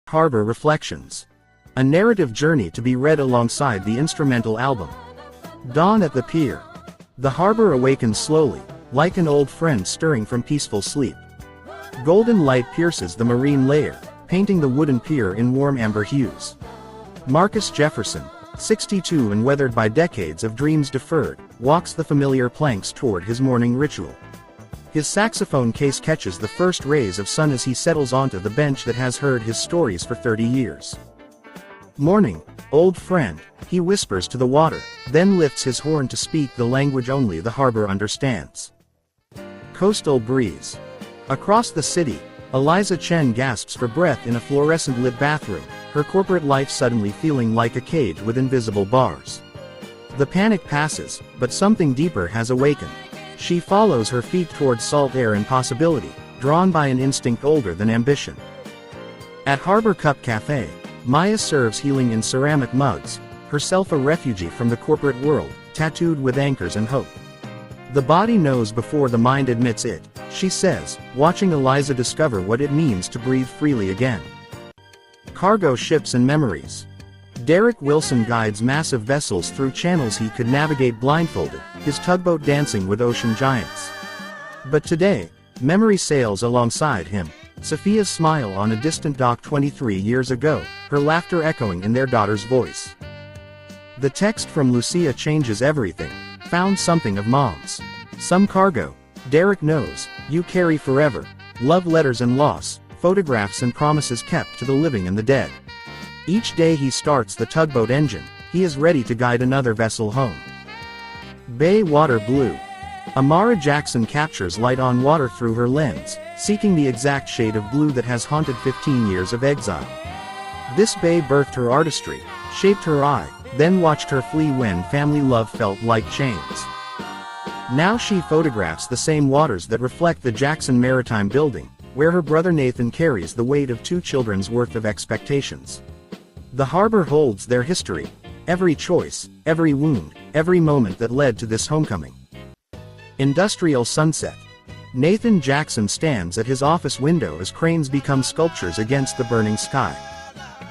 Harbor Reflections. A narrative journey to be read alongside the instrumental album. Dawn at the pier. The harbor awakens slowly, like an old friend stirring from peaceful sleep. Golden light pierces the marine layer, painting the wooden pier in warm amber hues. Marcus Jefferson, 62 and weathered by decades of dreams deferred, walks the familiar planks toward his morning ritual. His saxophone case catches the first rays of sun as he settles onto the bench that has heard his stories for 30 years. Morning, old friend, he whispers to the water, then lifts his horn to speak the language only the harbor understands. Coastal breeze. Across the city, Eliza Chen gasps for breath in a fluorescent-lit bathroom, her corporate life suddenly feeling like a cage with invisible bars. The panic passes, but something deeper has awakened. She follows her feet towards salt air and possibility, drawn by an instinct older than ambition. At Harbor Cup Cafe, Maya serves healing in ceramic mugs, herself a refugee from the corporate world, tattooed with anchors and hope. The body knows before the mind admits it, she says, watching Eliza discover what it means to breathe freely again. Cargo ships and memories. Derek Wilson guides massive vessels through channels he could navigate blindfolded, his tugboat dancing with ocean giants. But today, memory sails alongside him, Sophia's smile on a distant dock 23 years ago, her laughter echoing in their daughter's voice. The text from Lucia changes everything, found something of Mom's. Some cargo, Derek knows, you carry forever, love letters and loss, photographs and promises kept to the living and the dead. Each day he starts the tugboat engine, he is ready to guide another vessel home. Bay water blue. Amara Jackson captures light on water through her lens, seeking the exact shade of blue that has haunted 15 years of exile. This bay birthed her artistry, shaped her eye, then watched her flee when family love felt like chains. Now she photographs the same waters that reflect the Jackson Maritime Building, where her brother Nathan carries the weight of 2 children's worth of expectations. The harbor holds their history, every choice, every wound, every moment that led to this homecoming. Industrial sunset. Nathan Jackson stands at his office window as cranes become sculptures against the burning sky.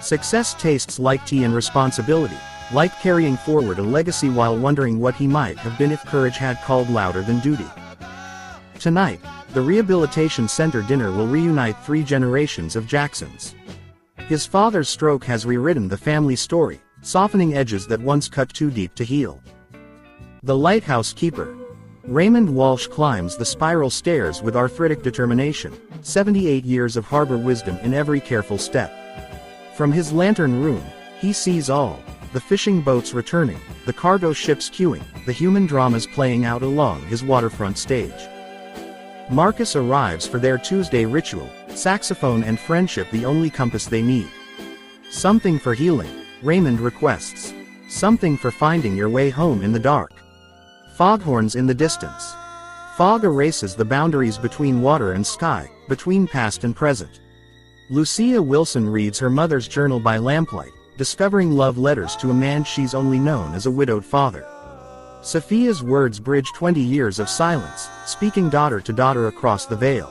Success tastes like tea and responsibility, like carrying forward a legacy while wondering what he might have been if courage had called louder than duty. Tonight, the Rehabilitation Center dinner will reunite 3 generations of Jacksons. His father's stroke has rewritten the family story, softening edges that once cut too deep to heal. The Lighthouse Keeper. Raymond Walsh climbs the spiral stairs with arthritic determination, 78 years of harbor wisdom in every careful step. From his lantern room, he sees all, the fishing boats returning, the cargo ships queuing, the human dramas playing out along his waterfront stage. Marcus arrives for their Tuesday ritual, saxophone and friendship the only compass they need. Something for healing, Raymond requests. Something for finding your way home in the dark. Foghorns in the distance. Fog erases the boundaries between water and sky, between past and present. Lucia Wilson reads her mother's journal by lamplight, discovering love letters to a man she's only known as a widowed father. Sophia's words bridge 20 years of silence, speaking daughter to daughter across the veil.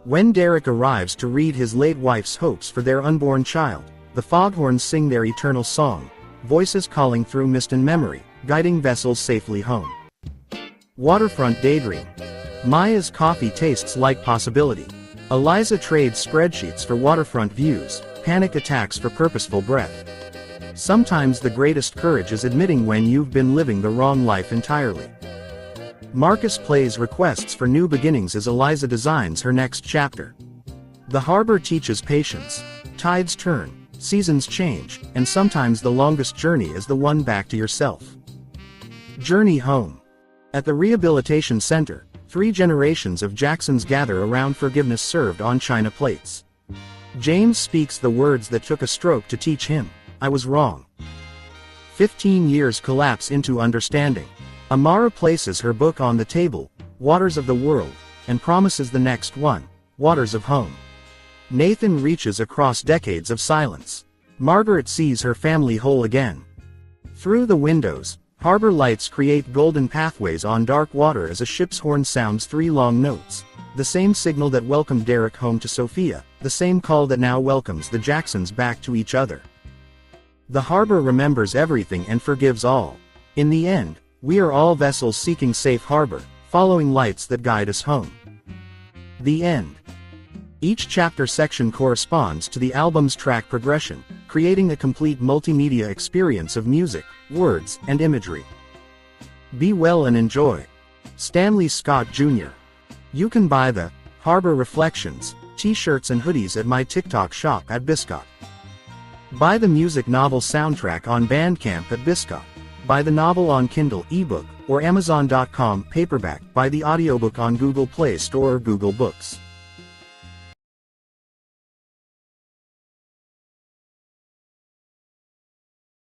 When Derek arrives to read his late wife's hopes for their unborn child, the foghorns sing their eternal song, voices calling through mist and memory, guiding vessels safely home. Waterfront daydream. Maya's coffee tastes like possibility. Eliza trades spreadsheets for waterfront views, panic attacks for purposeful breath. Sometimes the greatest courage is admitting when you've been living the wrong life entirely. Marcus plays requests for new beginnings as Eliza designs her next chapter. The harbor teaches patience. Tides turn, seasons change, and sometimes the longest journey is the one back to yourself. Journey home. At the Rehabilitation Center, 3 generations of Jacksons gather around forgiveness served on china plates. James speaks the words that took a stroke to teach him, I was wrong. 15 years collapse into understanding. Amara places her book on the table, Waters of the World, and promises the next one, Waters of Home. Nathan reaches across decades of silence. Margaret sees her family whole again. Through the windows, harbor lights create golden pathways on dark water as a ship's horn sounds 3 long notes, The same signal that welcomed Derek home to Sophia, the same call that now welcomes the Jacksons back to each other. The harbor remembers everything and forgives all. In the end, we are all vessels seeking safe harbor, following lights that guide us home. The end. Each chapter section corresponds to the album's track progression, creating a complete multimedia experience of music, words, and imagery. Be well and enjoy. Stanley Scott Jr. You can buy the Harbor Reflections t-shirts and hoodies at my TikTok shop at Biscott. Buy the music novel soundtrack on Bandcamp at Biscott. Buy the novel on Kindle ebook or Amazon.com paperback. Buy the audiobook on Google Play Store or Google Books.